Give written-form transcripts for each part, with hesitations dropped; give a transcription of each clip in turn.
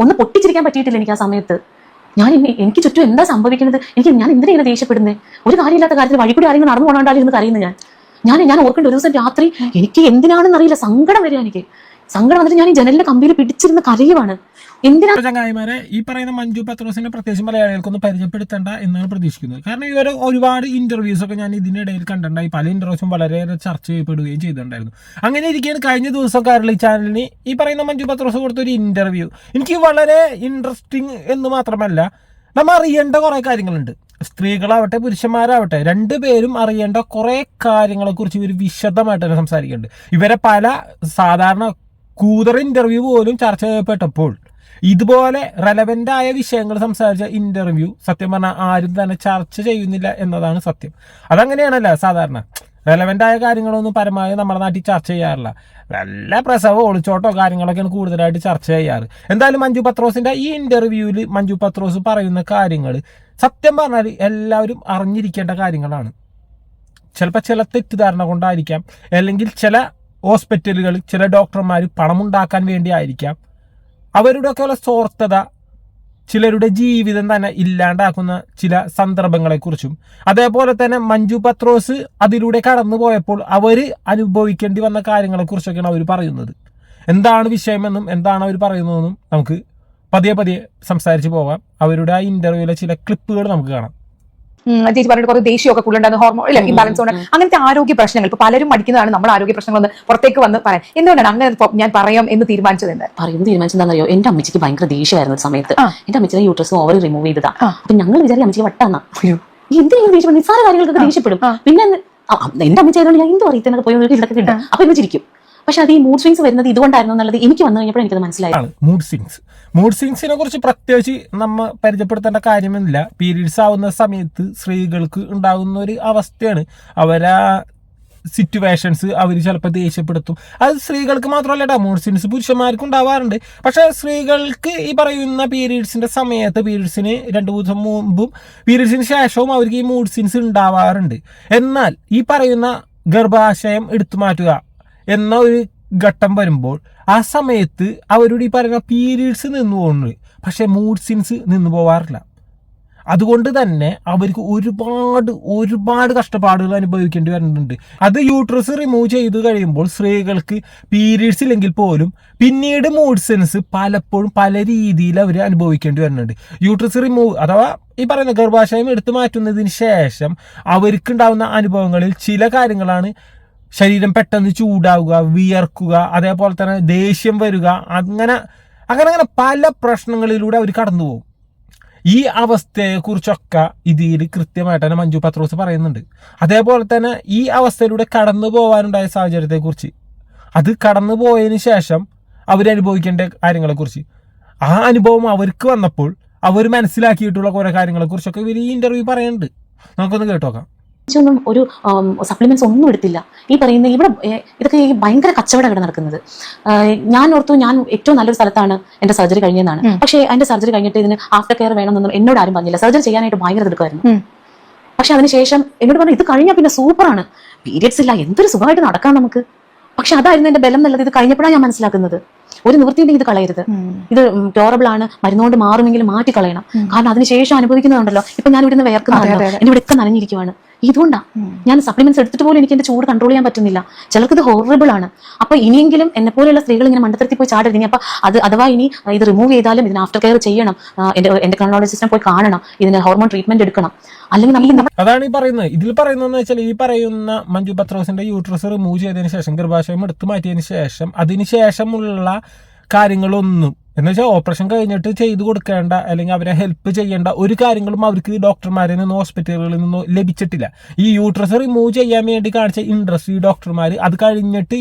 ഒന്ന് പൊട്ടിച്ചിരിക്കാൻ പറ്റിയിട്ടില്ല എനിക്ക് ആ സമയത്ത്. എനിക്ക് ചുറ്റും എന്താ സംഭവിക്കുന്നത്, ഞാൻ എന്തിനാ ഇങ്ങനെ ദേഷ്യപ്പെടുന്നത്? ഒരു കാര്യമില്ലാത്ത കാര്യത്തിൽ വഴി കൂടി ആരെങ്കിലും നടന്നു പോകണ്ടാലും എന്ന് കരയുന്നു ഞാൻ ഓർക്കേണ്ട ഒരു ദിവസം രാത്രി എനിക്ക് എന്തിനാണെന്ന് അറിയില്ല, സങ്കടം വരിക. എനിക്ക് സങ്കടം വന്നിട്ട് ഞാൻ ഈ ജനലിന്റെ കമ്പിയിൽ പിടിച്ചിരുന്ന കരയുവാണ്. ചങ്ങായിമാരെ, ഈ പറയുന്ന മഞ്ജു പത്രോസിനെ പ്രത്യേകിച്ച് മലയാളികൾക്കൊന്നും പരിചയപ്പെടുത്തേണ്ട എന്നാണ് പ്രതീക്ഷിക്കുന്നത്. കാരണം ഇവർ ഒരുപാട് ഇന്റർവ്യൂസ് ഒക്കെ ഞാൻ ഇതിനിടയിൽ കണ്ടിട്ടുണ്ടായി. പല ഇന്റർവ്യൂസും വളരെയേറെ ചർച്ച ചെയ്യപ്പെടുകയും ചെയ്തിട്ടുണ്ടായിരുന്നു. അങ്ങനെ ഇരിക്കുകയാണ് കഴിഞ്ഞ ദിവസം കേരള ചാനലിന് ഈ പറയുന്ന മഞ്ജു പത്രോസ് കൊടുത്തൊരു ഇന്റർവ്യൂ എനിക്ക് വളരെ ഇൻട്രസ്റ്റിംഗ് എന്ന് മാത്രമല്ല, നമ്മൾ അറിയേണ്ട കുറെ കാര്യങ്ങളുണ്ട്. സ്ത്രീകളാവട്ടെ പുരുഷന്മാരാവട്ടെ രണ്ടുപേരും അറിയേണ്ട കുറെ കാര്യങ്ങളെ കുറിച്ച് ഇവർ വിശദമായിട്ട് തന്നെ സംസാരിക്കുന്നുണ്ട്. ഇവരെ പല സാധാരണ കൂതറ ഇന്റർവ്യൂ പോലും ചർച്ച ചെയ്യപ്പെട്ടപ്പോൾ ഇതുപോലെ റെലവെന്റ് ആയ വിഷയങ്ങൾ സംസാരിച്ച ഇന്റർവ്യൂ സത്യം പറഞ്ഞാൽ ആരും തന്നെ ചർച്ച ചെയ്യുന്നില്ല എന്നതാണ് സത്യം. അതങ്ങനെയാണല്ലോ സാധാരണ. റെലവെന്റ് ആയ കാര്യങ്ങളൊന്നും പരമാവധി നമ്മുടെ നാട്ടിൽ ചർച്ച ചെയ്യാറില്ല. വല്ല പ്രസവോ ഒളിച്ചോട്ടോ കാര്യങ്ങളൊക്കെയാണ് കൂടുതലായിട്ട് ചർച്ച ചെയ്യാറ്. എന്തായാലും മഞ്ജു പത്രോസിന്റെ ഈ ഇന്റർവ്യൂവിൽ മഞ്ജു പത്രോസ് പറയുന്ന കാര്യങ്ങൾ സത്യം പറഞ്ഞാൽ എല്ലാവരും അറിഞ്ഞിരിക്കേണ്ട കാര്യങ്ങളാണ്. ചിലപ്പോൾ ചില തെറ്റിദ്ധാരണ കൊണ്ടായിരിക്കാം, അല്ലെങ്കിൽ ചില ഹോസ്പിറ്റലുകൾ ചില ഡോക്ടർമാർ പണമുണ്ടാക്കാൻ വേണ്ടി ആയിരിക്കാം, അവരുടെയൊക്കെ ഉള്ള സ്വാർത്ഥത ചിലരുടെ ജീവിതം തന്നെ ഇല്ലാണ്ടാക്കുന്ന ചില സന്ദർഭങ്ങളെക്കുറിച്ചും, അതേപോലെ തന്നെ മഞ്ജു പത്രോസ് അതിലൂടെ കടന്നു പോയപ്പോൾ അവർ അനുഭവിക്കേണ്ടി വന്ന കാര്യങ്ങളെക്കുറിച്ചൊക്കെയാണ് അവർ പറയുന്നത്. എന്താണ് വിഷയമെന്നും എന്താണ് അവർ പറയുന്നതെന്നും നമുക്ക് പതിയെ പതിയെ സംസാരിച്ച് പോകാം. അവരുടെ ആ ഇന്റർവ്യൂവിലെ ചില ക്ലിപ്പുകൾ നമുക്ക് കാണാം. ചേച്ചി പറഞ്ഞിട്ട് കുറെ ദേഷ്യമൊക്കെ കൂടുതൽ ഹോർമോൺ ഇംബാലൻസ് കൊണ്ട് അങ്ങനത്തെ ആരോഗ്യ പ്രശ്നങ്ങൾ ഇപ്പൊ പലരും മടിക്കുന്നതാണ് നമ്മൾ ആരോഗ്യ പ്രശ്നങ്ങൾ ഒന്ന് പുറത്തേക്ക് വന്ന് പറയാൻ. എന്തുകൊണ്ടാണ് അങ്ങനെ ഞാൻ പറയാം എന്ന് തീരുമാനിച്ചത്? തീരുമാനിച്ചെന്താണെന്നറിയോ, എന്റെ അമ്മച്ചിക്ക് ഭയങ്കര ദേഷ്യമായിരുന്നു ഒരു സമയത്ത്. എന്റെ അമ്മച്ചിയുടെ യൂട്രസ് ഓവർ റിമൂവ് ചെയ്തതാ. അപ്പൊ ഞങ്ങൾ വിചാരിക്കും അമ്മച്ചിക്ക് വട്ടാന്നാ. എന്തെങ്കിലും ദേഷ്യപ്പെടും, നിസ്സാര കാര്യങ്ങളൊക്കെ ദേഷ്യപ്പെടും. പിന്നെ എന്റെ അമ്മച്ചി ആയതുകൊണ്ട് ഞാൻ എന്ത് പറയുന്നത് പോയി ഇതൊക്കെ കിട്ടും. അപ്പൊ ഇന്ന് ചിരിക്കും. പക്ഷെ അത് ഈ മൂഡ് സ്വിങ്സ് വരുന്നത് ഇതുകൊണ്ടായിരുന്നു എന്നുള്ളത് എനിക്ക് വന്നു കഴിഞ്ഞപ്പോൾ എനിക്കത് മനസ്സിലായി. മൂഡ് സ്വിങ്സിനെ കുറിച്ച് പ്രത്യേകിച്ച് നമ്മൾ പരിചയപ്പെടുത്തേണ്ട കാര്യമൊന്നുമില്ല. പീരീഡ്സ് ആവുന്ന സമയത്ത് സ്ത്രീകൾക്ക് ഉണ്ടാകുന്ന ഒരു അവസ്ഥയാണ്. അവരാ സിറ്റുവേഷൻസ് അവർ ചിലപ്പോൾ ദേഷ്യപ്പെടുത്തും. അത് സ്ത്രീകൾക്ക് മാത്രമല്ല, മൂഡ് സ്വിങ്സ് പുരുഷന്മാർക്കും ഉണ്ടാവാറുണ്ട്. പക്ഷെ സ്ത്രീകൾക്ക് ഈ പറയുന്ന പീരീഡ്സിന്റെ സമയത്ത്, പീരീഡ്സിന് 2 ദിവസം മുമ്പും പീരീഡ്സിന് ശേഷവും അവർക്ക് ഈ മൂഡ് സ്വിങ്സ് ഉണ്ടാവാറുണ്ട്. എന്നാൽ ഈ പറയുന്ന ഗർഭാശയം എടുത്തു മാറ്റുക എന്ന ഒരു ഘട്ടം വരുമ്പോൾ ആ സമയത്ത് അവരുടെ ഈ പറയുന്ന പീരീഡ്സ് നിന്ന് പോകുന്നുണ്ട്, പക്ഷെ മൂഡ് സ്വിങ്സ് നിന്ന് പോവാറില്ല. അതുകൊണ്ട് തന്നെ അവർക്ക് ഒരുപാട് കഷ്ടപ്പാടുകൾ അനുഭവിക്കേണ്ടി വരുന്നുണ്ട്. അത് യൂട്രസ് റിമൂവ് ചെയ്ത് കഴിയുമ്പോൾ സ്ത്രീകൾക്ക് പീരീഡ്സ് ഇല്ലെങ്കിൽ പോലും പിന്നീട് മൂഡ് സ്വിങ്സ് പലപ്പോഴും പല രീതിയിൽ അവർ അനുഭവിക്കേണ്ടി വരുന്നുണ്ട്. യൂട്രസ് റിമൂവ് അഥവാ ഈ പറയുന്ന ഗർഭാശയം എടുത്തു മാറ്റുന്നതിന് ശേഷം അവർക്കുണ്ടാകുന്ന അനുഭവങ്ങളിൽ ചില കാര്യങ്ങളാണ് ശരീരം പെട്ടെന്ന് ചൂടാവുക, വിയർക്കുക, അതേപോലെ തന്നെ ദേഷ്യം വരിക, അങ്ങനെ പല പ്രശ്നങ്ങളിലൂടെ അവർ കടന്നു പോകും. ഈ അവസ്ഥയെക്കുറിച്ചൊക്കെ ഇതിൽ കൃത്യമായിട്ട് തന്നെ മഞ്ജു പത്രോസ് പറയുന്നുണ്ട്. അതേപോലെ തന്നെ ഈ അവസ്ഥയിലൂടെ കടന്നു പോകാനുണ്ടായ സാഹചര്യത്തെക്കുറിച്ച്, അത് കടന്നു പോയതിന് ശേഷം അവരനുഭവിക്കേണ്ട കാര്യങ്ങളെക്കുറിച്ച്, ആ അനുഭവം അവർക്ക് വന്നപ്പോൾ അവർ മനസ്സിലാക്കിയിട്ടുള്ള കുറെ കാര്യങ്ങളെക്കുറിച്ചൊക്കെ ഇവർ ഈ ഇന്റർവ്യൂ പറയുന്നുണ്ട്. നമുക്കൊന്ന് കേട്ടോക്കാം. ഒരു സപ്ലിമെന്റ്സ് ഒന്നും എടുത്തില്ല. ഈ പറയുന്ന ഇവിടെ ഇതൊക്കെ ഭയങ്കര കച്ചവടം ഇവിടെ നടക്കുന്നത്. ഞാൻ ഓർത്തു ഞാൻ ഏറ്റവും നല്ലൊരു സ്ഥലത്താണ് എന്റെ സർജറി കഴിഞ്ഞതെന്നാണ്. പക്ഷേ എന്റെ സർജറി കഴിഞ്ഞിട്ട് ഇതിന് ആഫ്റ്റർ കെയർ വേണമെന്നൊന്നും എന്നോട് ആരും പറഞ്ഞില്ല. സർജറി ചെയ്യാനായിട്ട് ഭയങ്കര എടുക്കുമായിരുന്നു. പക്ഷെ അതിനുശേഷം എന്നോട് പറഞ്ഞു ഇത് കഴിഞ്ഞാൽ പിന്നെ സൂപ്പറാണ്, പീരിയഡ്സ് ഇല്ല, എന്തൊരു സുഖമായിട്ട് നടക്കാം നമുക്ക്. പക്ഷെ അതായിരുന്നു എന്റെ ബലം എന്നുള്ളത് ഇത് കഴിഞ്ഞപ്പോഴാണ് ഞാൻ മനസ്സിലാക്കുന്നത്. ഒരു നിവൃത്തിയുണ്ടെങ്കിൽ ഇത് കളയരുത്, ഇത് ടോറബിൾ ആണ്, മരുന്നുകൊണ്ട് മാറുമെങ്കിലും മാറ്റി കളയണം. കാരണം അതിനുശേഷം അനുഭവിക്കുന്നുണ്ടല്ലോ. ഇപ്പൊ ഞാൻ ഇവിടുന്ന് വേർക്കുന്നുണ്ടല്ലോ, എന്നെ ഇവിടെ ഒക്കെ നനഞ്ഞിരിക്കുവാണ്. ഇതുകൊണ്ടാ ഞാൻ സപ്ലിമെന്റ്സ് എടുത്തിട്ട് പോലും എനിക്ക് എന്റെ ചൂട് കൺട്രോൾ ചെയ്യാൻ പറ്റുന്നില്ല. ചിലർക്ക് ഇത് ഹോറബിൾ ആണ്. അപ്പൊ ഇനിയെങ്കിലും എന്നെ പോലെയുള്ള സ്ത്രീകൾ ഇങ്ങനെ മണ്ടത്തരത്തിൽ പോയി ചാടരുത്. ഇനി അപ്പൊ അഥവാ ഇനി ഇത് റിമൂവ് ചെയ്താലും ഇതിന് ആഫ്റ്റർ കെയർ ചെയ്യണം, എൻഡോക്രൈനോളജിസ്റ്റിനെ പോയി കാണണം, ഇതിന് ഹോർമോൺ ട്രീറ്റ്മെന്റ് എടുക്കണം. അല്ലെങ്കിൽ അതാണ് ഈ പറയുന്നത്. ഇതിൽ പറയുന്നതെന്ന് വെച്ചാൽ ഈ പറയുന്ന മഞ്ജു പത്രോസിന്റെ യൂട്രസ് റിമൂവ് ചെയ്തതിന് ശേഷം, ഗർഭാശയം എടുത്തു മാറ്റിയതിന് ശേഷം, അതിനുശേഷമുള്ള കാര്യങ്ങളൊന്നും എന്ന് വെച്ചാൽ ഓപ്പറേഷൻ കഴിഞ്ഞിട്ട് ചെയ്തു കൊടുക്കേണ്ട അല്ലെങ്കിൽ അവരെ ഹെൽപ്പ് ചെയ്യേണ്ട ഒരു കാര്യങ്ങളും അവർക്ക് ഡോക്ടർമാരിൽ നിന്നോ ഹോസ്പിറ്റലുകളിൽ നിന്നോ ലഭിച്ചിട്ടില്ല. ഈ യൂട്രസ് റിമൂവ് ചെയ്യാൻ വേണ്ടി കാണിച്ച ഇൻട്രസ്റ്റ് ഡോക്ടർമാർ അത് കഴിഞ്ഞിട്ട്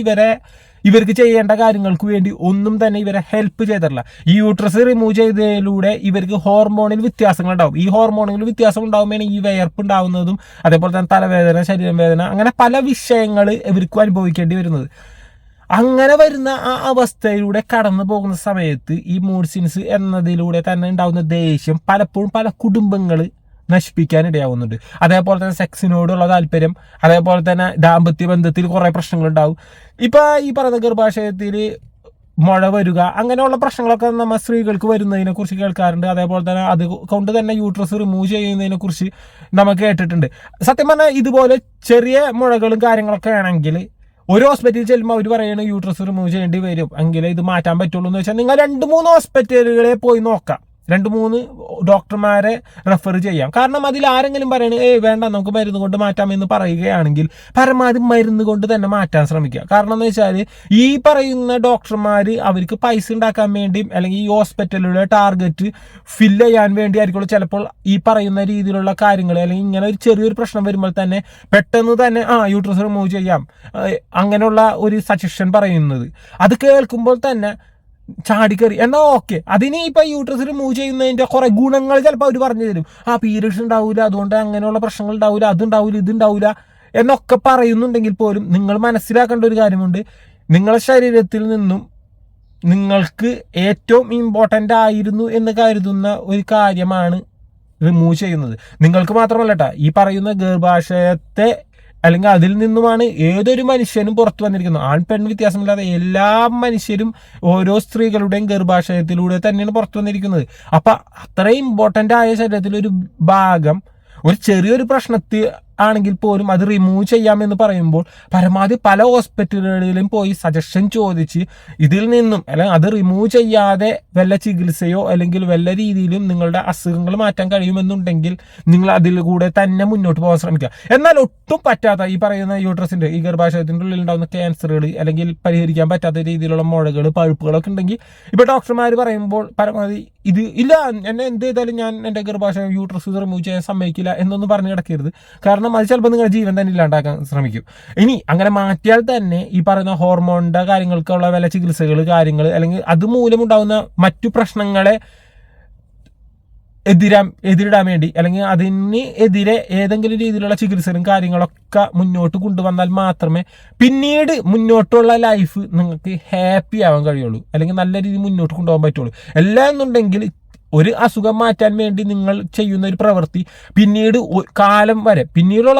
ഇവർക്ക് ചെയ്യേണ്ട കാര്യങ്ങൾക്ക് വേണ്ടി ഒന്നും തന്നെ ഇവരെ ഹെൽപ്പ് ചെയ്തിട്ടില്ല. ഈ യൂട്രസ് റിമൂവ് ചെയ്തതിലൂടെ ഇവർക്ക് ഹോർമോണിൽ വ്യത്യാസങ്ങൾ ഉണ്ടാവും. ഈ ഹോർമോണിൽ വ്യത്യാസം ഉണ്ടാകുമ്പോൾ ഈ വിയർപ്പ് ഉണ്ടാവുന്നതും അതേപോലെ തന്നെ തലവേദന, ശരീരം വേദന, അങ്ങനെ പല വിഷയങ്ങൾ ഇവർക്കും അനുഭവിക്കേണ്ടി വരുന്നത്. അങ്ങനെ വരുന്ന ആ അവസ്ഥയിലൂടെ കടന്നു പോകുന്ന സമയത്ത് ഈ മൂഡ് സ്വിങ്സ് എന്നതിലൂടെ തന്നെ ഉണ്ടാകുന്ന ദേഷ്യം പലപ്പോഴും പല കുടുംബങ്ങൾ നശിപ്പിക്കാൻ ഇടയാവുന്നുണ്ട്. അതേപോലെ തന്നെ സെക്സിനോടുള്ള താല്പര്യം, അതേപോലെ തന്നെ ദാമ്പത്യ ബന്ധത്തിൽ കുറേ പ്രശ്നങ്ങളുണ്ടാവും. ഇപ്പം ഈ പറയുന്ന ഗർഭാശയത്തിൽ മുഴ വരിക, അങ്ങനെയുള്ള പ്രശ്നങ്ങളൊക്കെ നമ്മൾ സ്ത്രീകൾക്ക് വരുന്നതിനെ കുറിച്ച് കേൾക്കാറുണ്ട്. അതേപോലെ തന്നെ അത് കൊണ്ട് തന്നെ യൂട്രസ് റിമൂവ് ചെയ്യുന്നതിനെ കുറിച്ച് നമ്മൾ കേട്ടിട്ടുണ്ട്. സത്യം പറഞ്ഞാൽ ഇതുപോലെ ചെറിയ മുഴകളും കാര്യങ്ങളൊക്കെ ആണെങ്കിൽ ഒരു ഹോസ്പിറ്റലിൽ ചെല്ലുമ്പോൾ അവർ പറയുന്നത് യൂട്രസ് റിമൂവ് ചെയ്യേണ്ടി വരും, എങ്കിലേ ഇത് മാറ്റാൻ പറ്റുള്ളൂ എന്ന് വെച്ചാൽ നിങ്ങൾ 2-3 ഹോസ്പിറ്റലുകളെ പോയി നോക്കാം, 2-3 ഡോക്ടർമാരെ റെഫർ ചെയ്യാം. കാരണം അതിൽ ആരെങ്കിലും പറയണത് വേണ്ട നമുക്ക് മരുന്ന് കൊണ്ട് മാറ്റാമെന്ന് പറയുകയാണെങ്കിൽ പരമാവധി മരുന്ന് കൊണ്ട് തന്നെ മാറ്റാൻ ശ്രമിക്കുക. കാരണം എന്ന് വെച്ചാൽ ഈ പറയുന്ന ഡോക്ടർമാർ അവർക്ക് പൈസ ഉണ്ടാക്കാൻ വേണ്ടിയും അല്ലെങ്കിൽ ഈ ഹോസ്പിറ്റലുകളുടെ ടാർഗറ്റ് ഫില്ല് ചെയ്യാൻ വേണ്ടി ആയിരിക്കുള്ളൂ ചിലപ്പോൾ ഈ പറയുന്ന രീതിയിലുള്ള കാര്യങ്ങൾ, അല്ലെങ്കിൽ ഇങ്ങനെ ഒരു ചെറിയൊരു പ്രശ്നം വരുമ്പോൾ തന്നെ പെട്ടെന്ന് തന്നെ യൂട്രസ് റിമൂവ് ചെയ്യാം അങ്ങനെയുള്ള ഒരു സജഷൻ പറയുന്നത്. അത് കേൾക്കുമ്പോൾ തന്നെ ചാടിക്കറി എന്നാ ഓക്കെ, അതിന് ഇപ്പൊ യൂട്രസ് റിമൂവ് ചെയ്യുന്നതിന്റെ കുറെ ഗുണങ്ങൾ ചിലപ്പോൾ അവർ പറഞ്ഞു തരും. പീരിയഡ്സ് ഉണ്ടാവില്ല, അതുകൊണ്ട് അങ്ങനെയുള്ള പ്രശ്നങ്ങൾ ഉണ്ടാവില്ല, അതുണ്ടാവില്ല, ഇതുണ്ടാവില്ല എന്നൊക്കെ പറയുന്നുണ്ടെങ്കിൽ പോലും നിങ്ങൾ മനസ്സിലാക്കേണ്ട ഒരു കാര്യമുണ്ട്. നിങ്ങളുടെ ശരീരത്തിൽ നിന്നും നിങ്ങൾക്ക് ഏറ്റവും ഇമ്പോർട്ടൻ്റ് ആയിരുന്നു എന്ന് കരുതുന്ന ഒരു കാര്യമാണ് റിമൂവ് ചെയ്യുന്നത്. നിങ്ങൾക്ക് മാത്രമല്ല കേട്ടോ, ഈ പറയുന്ന ഗർഭാശയത്തെ അല്ലെങ്കിൽ അതിൽ നിന്നുമാണ് ഏതൊരു മനുഷ്യനും പുറത്തു വന്നിരിക്കുന്നത്. ആൺ പെൺ വ്യത്യാസമില്ലാതെ എല്ലാ മനുഷ്യരും ഓരോ സ്ത്രീകളുടെയും ഗർഭാശയത്തിലൂടെ തന്നെയാണ് പുറത്തു വന്നിരിക്കുന്നത്. അപ്പൊ അത്രയും ഇമ്പോർട്ടൻ്റ് ആയ ശരീരത്തിലൊരു ഭാഗം ഒരു ചെറിയൊരു പ്രശ്നത്തിൽ ആണെങ്കിൽ പോലും അത് റിമൂവ് ചെയ്യാമെന്ന് പറയുമ്പോൾ പരമാവധി പല ഹോസ്പിറ്റലുകളിലും പോയി സജഷൻ ചോദിച്ച് ഇതിൽ നിന്നും അല്ലെങ്കിൽ അത് റിമൂവ് ചെയ്യാതെ വല്ല ചികിത്സയോ അല്ലെങ്കിൽ വല്ല രീതിയിലും നിങ്ങളുടെ അസുഖങ്ങൾ മാറ്റാൻ കഴിയുമെന്നുണ്ടെങ്കിൽ നിങ്ങൾ അതിൽ കൂടെ തന്നെ മുന്നോട്ട് പോകാൻ ശ്രമിക്കുക. എന്നാൽ ഒട്ടും പറ്റാത്ത ഈ പറയുന്ന യൂട്രസിന്റെ ഈ ഗർഭാശയത്തിൻ്റെ ഉള്ളിൽ ഉണ്ടാകുന്ന ക്യാൻസറുകൾ അല്ലെങ്കിൽ പരിഹരിക്കാൻ പറ്റാത്ത രീതിയിലുള്ള മുഴകൾ പഴുപ്പുകളൊക്കെ ഉണ്ടെങ്കിൽ ഇപ്പൊ ഡോക്ടർമാർ പറയുമ്പോൾ പരമാവധി ഇത് ഇല്ല, എന്നെ എന്ത് ചെയ്താലും ഞാൻ എൻ്റെ ഗർഭാശയം യൂട്രസ് റിമൂവ് ചെയ്യാൻ സമ്മതിക്കില്ല എന്നൊന്നും പറഞ്ഞു കിടക്കരുത്. കാരണം അത് ചിലപ്പോൾ നിങ്ങളുടെ ജീവൻ തന്നെ ഇല്ലാണ്ടാക്കാൻ ശ്രമിക്കും. ഇനി അങ്ങനെ മാറ്റിയാൽ തന്നെ ഈ പറയുന്ന ഹോർമോണിന്റെ കാര്യങ്ങൾക്കുള്ള വല്ല ചികിത്സകൾ കാര്യങ്ങൾ അല്ലെങ്കിൽ അതുമൂലമുണ്ടാകുന്ന മറ്റു പ്രശ്നങ്ങളെ എതിരിടാൻ വേണ്ടി അല്ലെങ്കിൽ അതിന് എതിരെ ഏതെങ്കിലും രീതിയിലുള്ള ചികിത്സകളും കാര്യങ്ങളൊക്കെ മുന്നോട്ട് കൊണ്ടുവന്നാൽ മാത്രമേ പിന്നീട് മുന്നോട്ടുള്ള ലൈഫ് നിങ്ങൾക്ക് ഹാപ്പി ആവാൻ കഴിയുള്ളൂ, അല്ലെങ്കിൽ നല്ല രീതിയിൽ മുന്നോട്ട് കൊണ്ടുപോകാൻ പറ്റുള്ളൂ. എല്ലാം എന്നുണ്ടെങ്കിൽ ഒരു അസുഖം മാറ്റാൻ വേണ്ടി നിങ്ങൾ ചെയ്യുന്ന ഒരു പ്രവൃത്തി പിന്നീടുള്ള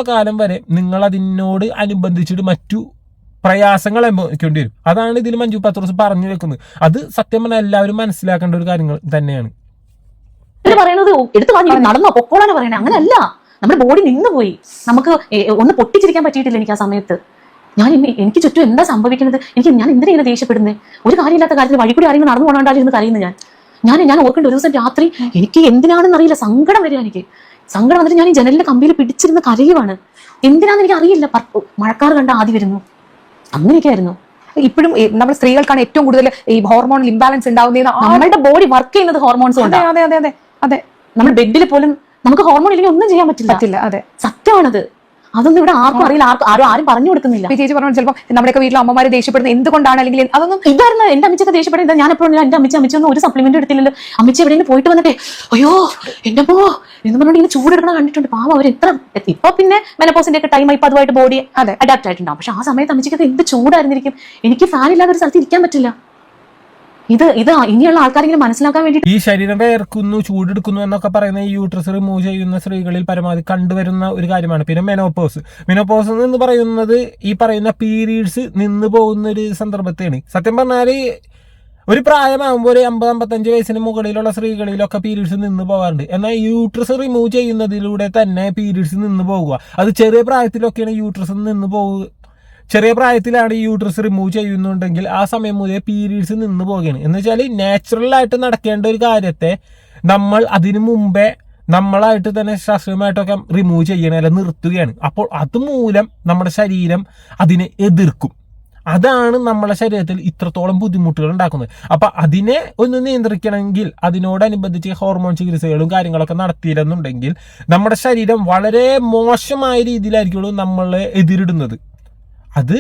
കാലം വരെ നിങ്ങൾ അതിനോട് അനുബന്ധിച്ചിട്ട് മറ്റു പ്രയാസങ്ങൾ അനുഭവിക്കേണ്ടി വരും. അതാണ് ഇതിൽ മഞ്ജു പത്രോസ് പറഞ്ഞു വെക്കുന്നത്. അത് സത്യം പറഞ്ഞാൽ എല്ലാവരും മനസ്സിലാക്കേണ്ട ഒരു കാര്യങ്ങൾ തന്നെയാണ്. പറയുന്നത് എടുത്തു പറഞ്ഞു നടന്നോ പൊക്കോളാണ് പറയണേ. അങ്ങനെയല്ല, നമ്മുടെ ബോഡി നിന്ന് പോയി, നമുക്ക് ഒന്ന് പൊട്ടിച്ചിരിക്കാൻ പറ്റിയിട്ടില്ല എനിക്ക് ആ സമയത്ത്. എനിക്ക് ചുറ്റും എന്താ സംഭവിക്കുന്നത്, ഞാൻ എന്തിനാ ഇങ്ങനെ ദേഷ്യപ്പെടുന്നത്, ഒരു കാര്യമില്ലാത്ത കാര്യത്തിൽ വഴി കൂടി ആരെങ്കിലും നടന്നു പോകണ്ടായിരുന്നു കരയുന്നു. ഞാൻ ഓർക്കേണ്ട ഒരു ദിവസം രാത്രി എനിക്ക് എന്തിനാണെന്ന് അറിയില്ല, സങ്കടം വരിക. സങ്കടം വന്നിട്ട് ഞാൻ ഈ ജനലിന്റെ കമ്പിയിൽ പിടിച്ചിരുന്ന കരയുവാണ്. എന്തിനാന്ന് എനിക്ക് അറിയില്ല. മഴക്കാറ് കണ്ട ആദ്യം വരുന്നു, അങ്ങനെയൊക്കെയായിരുന്നു. ഇപ്പോഴും നമ്മുടെ സ്ത്രീകൾക്കാണ് ഏറ്റവും കൂടുതൽ ഈ ഹോർമോണൽ ഇംബാലൻസ് ഉണ്ടാവുന്നത്. നമ്മളുടെ ബോഡി വർക്ക് ചെയ്യുന്നത് ഹോർമോൺസ് കൊണ്ട്. അതെ, നമ്മുടെ ബെഡിൽ പോലും നമുക്ക് ഹോർമോൺ ഇല്ലെങ്കിൽ ഒന്നും ചെയ്യാൻ പറ്റില്ല. അതെ, സത്യമാണത്. അതൊന്നും ഇവിടെ ആർക്കും അറിയില്ല, ആരും പറഞ്ഞു കൊടുക്കുന്നില്ല. ചേച്ചി പറഞ്ഞു ചിലപ്പോൾ നമ്മുടെയൊക്കെ വീട്ടിൽ അമ്മമാര് ദേഷ്യപ്പെടുന്നത് എന്തുകൊണ്ടാണ്, അല്ലെങ്കിൽ അതൊന്നും ഇതായിരുന്നു. എന്റെ അമ്മച്ചൊക്കെ ദേഷ്യപ്പെടുന്നത് ഞാൻ എപ്പോഴും എന്റെ അമ്മച്ചൊന്നും ഒരു സപ്ലിമെന്റ് എടുത്തില്ലല്ലോ. അമ്മച്ചി എവിടെയെങ്കിലും പോയിട്ട് വന്നിട്ടേ അയ്യോ എന്റെ പോ എന്ന് പറഞ്ഞിട്ട് ഇങ്ങനെ ചൂടെടുക്കണം കണ്ടിട്ടുണ്ട്. പാവം അവർ എത്ര ഇപ്പൊ പിന്നെ മെനപ്പോസിന്റെ ഒക്കെ ടൈം ഇപ്പൊ അതുമായിട്ട് ബോഡി അഡാപ്റ്റ് ആയിട്ടുണ്ടാവും. പക്ഷെ ആ സമയത്ത് അമ്മച്ചിക്കൊക്കെ എന്ത് ചൂടായിരുന്നിരിക്കും. എനിക്ക് ഫാൻ ഇല്ലാത്ത ഒരു സ്ഥലത്ത് ഇരിക്കാൻ പറ്റില്ല. ഇത് ഇനിയുള്ള ആൾക്കാരെങ്കിലും മനസ്സിലാക്കാൻ വേണ്ടി ഈ ശരീരം വേർക്കുന്നു ചൂടെടുക്കുന്നു എന്നൊക്കെ പറയുന്ന ഈ യൂട്രസ് റിമൂവ് ചെയ്യുന്ന സ്ത്രീകളിൽ പരമാവധി കണ്ടുവരുന്ന ഒരു കാര്യമാണ്. പിന്നെ മെനോപോസ് എന്ന് പറയുന്നത് ഈ പറയുന്ന പീരീഡ്സ് നിന്ന് പോകുന്ന ഒരു സന്ദർഭത്തെയാണ്. സത്യം പറഞ്ഞാൽ ഒരു പ്രായമാകുമ്പോൾ ഒരു 50-55 വയസ്സിന് മുകളിലുള്ള സ്ത്രീകളിലൊക്കെ പീരീഡ്സ് നിന്ന് പോകാറുണ്ട്. എന്നാൽ യൂട്രസ് റിമൂവ് ചെയ്യുന്നതിലൂടെ തന്നെ പീരീഡ്സ് നിന്ന് പോകുക. അത് ചെറിയ പ്രായത്തിലൊക്കെയാണ് യൂട്രസ് നിന്ന് പോകുക. ചെറിയ പ്രായത്തിലാണ് ഈ യൂട്രസ് റിമൂവ് ചെയ്യുന്നുണ്ടെങ്കിൽ ആ സമയം മുതലേ പീരീഡ്സ് നിന്ന് പോവുകയാണ്. എന്ന് വെച്ചാൽ നാച്ചുറലായിട്ട് നടക്കേണ്ട ഒരു കാര്യത്തെ നമ്മൾ അതിനു മുമ്പേ നമ്മളായിട്ട് തന്നെ ശാസ്ത്രീയമായിട്ടൊക്കെ റിമൂവ് ചെയ്യണ അല്ല നിർത്തുകയാണ്. അപ്പോൾ അതുമൂലം നമ്മുടെ ശരീരം അതിനെ എതിർക്കും. അതാണ് നമ്മുടെ ശരീരത്തിൽ ഇത്രത്തോളം ബുദ്ധിമുട്ടുകൾ ഉണ്ടാക്കുന്നത്. അപ്പൊ അതിനെ ഒന്ന് നിയന്ത്രിക്കണമെങ്കിൽ അതിനോടനുബന്ധിച്ച് ഹോർമോൺ ചികിത്സകളും കാര്യങ്ങളൊക്കെ നടത്തിയിരുന്നുണ്ടെങ്കിൽ നമ്മുടെ ശരീരം വളരെ മോശമായ രീതിയിലായിരിക്കുള്ളൂ നമ്മളെ എതിരിടുന്നത്. അത്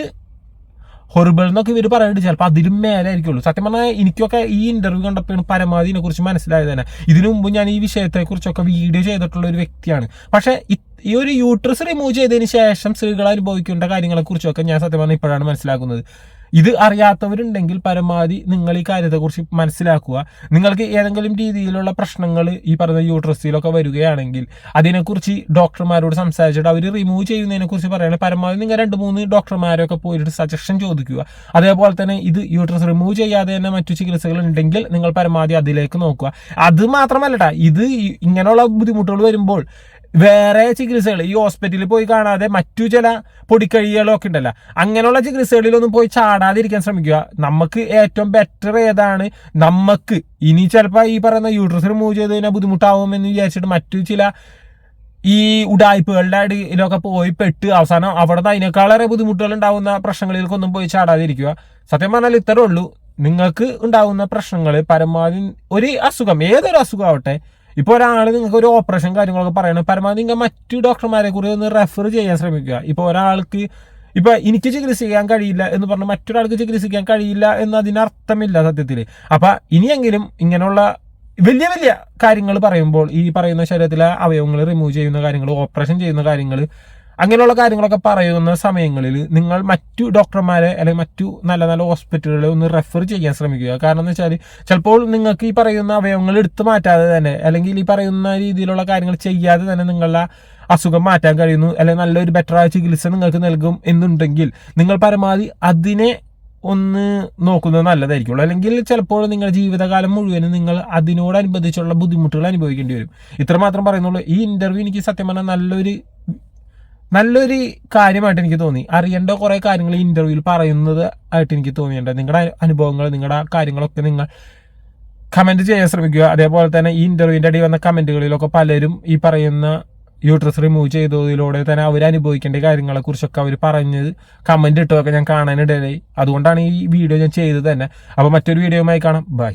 ഹൊറിബിൾ എന്നൊക്കെ ഇവർ പറയുന്നുണ്ട്, ചിലപ്പോൾ അതിലും മേലായിരിക്കുള്ളൂ. സത്യം പറഞ്ഞാൽ എനിക്കൊക്കെ ഈ ഇന്റർവ്യൂ കണ്ടപ്പോഴാണ് പരമാവധി ഇതിനെക്കുറിച്ച് മനസ്സിലായത് തന്നെ. ഇതിനു മുമ്പ് ഞാൻ ഈ വിഷയത്തെക്കുറിച്ചൊക്കെ വീഡിയോ ചെയ്തിട്ടുള്ള ഒരു വ്യക്തിയാണ്. പക്ഷേ ഈ ഒരു യൂട്രസ് റിമൂവ് ചെയ്തതിന് ശേഷം സ്ത്രീകൾ അനുഭവിക്കേണ്ട കാര്യങ്ങളെക്കുറിച്ചൊക്കെ ഞാൻ സത്യം പറഞ്ഞാൽ ഇപ്പോഴാണ് മനസ്സിലാക്കുന്നത്. ഇത് അറിയാത്തവരുണ്ടെങ്കിൽ പരമാവധി നിങ്ങൾ ഈ കാര്യത്തെക്കുറിച്ച് മനസ്സിലാക്കുക. നിങ്ങൾക്ക് ഏതെങ്കിലും രീതിയിലുള്ള പ്രശ്നങ്ങൾ ഈ പറയുന്ന യൂട്രസിലൊക്കെ വരികയാണെങ്കിൽ അതിനെക്കുറിച്ച് ഡോക്ടർമാരോട് സംസാരിച്ചിട്ട് അവർ റിമൂവ് ചെയ്യുന്നതിനെ കുറിച്ച് പറയുകയാണെങ്കിൽ പരമാവധി നിങ്ങൾ 2-3 ഡോക്ടർമാരൊക്കെ പോയിട്ട് സജഷൻ ചോദിക്കുക. അതേപോലെ തന്നെ ഇത് യൂട്രസ് റിമൂവ് ചെയ്യാതെ തന്നെ മറ്റു ചികിത്സകൾ ഉണ്ടെങ്കിൽ നിങ്ങൾ പരമാവധി അതിലേക്ക് നോക്കുക. അത് മാത്രമല്ലട്ടാ, ഇത് ഇങ്ങനെയുള്ള ബുദ്ധിമുട്ടുകൾ വരുമ്പോൾ വേറെ ചികിത്സകൾ ഈ ഹോസ്പിറ്റലിൽ പോയി കാണാതെ മറ്റു ചില പൊടിക്കഴികളൊക്കെ ഉണ്ടല്ലോ, അങ്ങനെയുള്ള ചികിത്സകളിലൊന്നും പോയി ചാടാതിരിക്കാൻ ശ്രമിക്കുക. നമുക്ക് ഏറ്റവും ബെറ്റർ ഏതാണ്, നമുക്ക് ഇനി ചിലപ്പോൾ ഈ പറയുന്ന യൂട്രസ് റിമൂവ് ചെയ്ത് കഴിഞ്ഞാൽ ബുദ്ധിമുട്ടാവുമെന്ന് വിചാരിച്ചിട്ട് മറ്റു ചില ഈ ഉടായ്പകളുടെ അടിയിലൊക്കെ പോയി പെട്ട് അവസാനം അവിടെ അതിനേക്കാളേറെ ബുദ്ധിമുട്ടുകൾ ഉണ്ടാവുന്ന പ്രശ്നങ്ങളിലേക്കൊന്നും പോയി ചാടാതിരിക്കുക. സത്യം പറഞ്ഞാൽ ഇത്രേ ഉള്ളൂ. നിങ്ങൾക്ക് ഉണ്ടാവുന്ന പ്രശ്നങ്ങൾ പരമാവധി ഒരു അസുഖം, ഏതൊരു അസുഖം ആവട്ടെ, ഇപ്പോൾ ഒരാൾ നിങ്ങൾക്ക് ഒരു ഓപ്പറേഷൻ കാര്യങ്ങളൊക്കെ പറയണം, പരമാവധി നിങ്ങൾ മറ്റു ഡോക്ടർമാരെ കുറിച്ച് ഒന്ന് റെഫർ ചെയ്യാൻ ശ്രമിക്കുക. ഇപ്പോൾ ഒരാൾക്ക് ഇപ്പൊ എനിക്ക് ചികിത്സിക്കാൻ കഴിയില്ല എന്ന് പറഞ്ഞ് മറ്റൊരാൾക്ക് ചികിത്സിക്കാൻ കഴിയില്ല എന്ന് അതിനർത്ഥമില്ല സത്യത്തിൽ. അപ്പൊ ഇനിയെങ്കിലും ഇങ്ങനെയുള്ള വലിയ വലിയ കാര്യങ്ങൾ പറയുമ്പോൾ ഈ പറയുന്ന ശരീരത്തിലെ അവയവങ്ങൾ റിമൂവ് ചെയ്യുന്ന കാര്യങ്ങൾ, ഓപ്പറേഷൻ ചെയ്യുന്ന കാര്യങ്ങൾ, അങ്ങനെയുള്ള കാര്യങ്ങളൊക്കെ പറയുന്ന സമയങ്ങളിൽ നിങ്ങൾ മറ്റു ഡോക്ടർമാരെ അല്ലെങ്കിൽ മറ്റു നല്ല നല്ല ഹോസ്പിറ്റലുകളെ ഒന്ന് റെഫർ ചെയ്യാൻ ശ്രമിക്കുക. കാരണം എന്ന് വെച്ചാൽ ചിലപ്പോൾ നിങ്ങൾക്ക് ഈ പറയുന്ന അവയവങ്ങൾ എടുത്തു മാറ്റാതെ തന്നെ അല്ലെങ്കിൽ ഈ പറയുന്ന രീതിയിലുള്ള കാര്യങ്ങൾ ചെയ്യാതെ തന്നെ നിങ്ങളുടെ അസുഖം മാറ്റാൻ കഴിയുന്നു, അല്ലെങ്കിൽ നല്ലൊരു ബെറ്ററായ ചികിത്സ നിങ്ങൾക്ക് നൽകും എന്നുണ്ടെങ്കിൽ നിങ്ങൾ പരമാവധി അതിനെ ഒന്ന് നോക്കുന്നത് നല്ലതായിരിക്കുള്ളൂ. അല്ലെങ്കിൽ ചിലപ്പോൾ നിങ്ങളുടെ ജീവിതകാലം മുഴുവനും നിങ്ങൾ അതിനോടനുബന്ധിച്ചുള്ള ബുദ്ധിമുട്ടുകൾ അനുഭവിക്കേണ്ടി വരും. ഇത്രമാത്രം പറയുന്നുള്ളൂ. ഈ ഇന്റർവ്യൂ എനിക്ക് സത്യം പറഞ്ഞാൽ നല്ലൊരു കാര്യമായിട്ട് എനിക്ക് തോന്നി. അറിയേണ്ട കുറേ കാര്യങ്ങൾ ഈ ഇന്റർവ്യൂവിൽ പറയുന്നത് ആയിട്ട് എനിക്ക് തോന്നിയിട്ടുണ്ട്. നിങ്ങളുടെ അനുഭവങ്ങൾ, നിങ്ങളുടെ കാര്യങ്ങളൊക്കെ നിങ്ങൾ കമന്റ് ചെയ്യാൻ ശ്രമിക്കുക. അതേപോലെ തന്നെ ഈ ഇന്റർവ്യൂവിൻ്റെ അടി വന്ന കമന്റുകളിലൊക്കെ പലരും ഈ പറയുന്ന യൂട്രസ് റിമൂവ് ചെയ്തതിലൂടെ തന്നെ അവർ അനുഭവിക്കേണ്ട കാര്യങ്ങളെ കുറിച്ചൊക്കെ അവർ പറഞ്ഞത് കമന്റ് ഇട്ടതൊക്കെ ഞാൻ കാണാനിടയായി. അതുകൊണ്ടാണ് ഈ വീഡിയോ ഞാൻ ചെയ്തത് തന്നെ. അപ്പോൾ മറ്റൊരു വീഡിയോയുമായി കാണാം. ബൈ.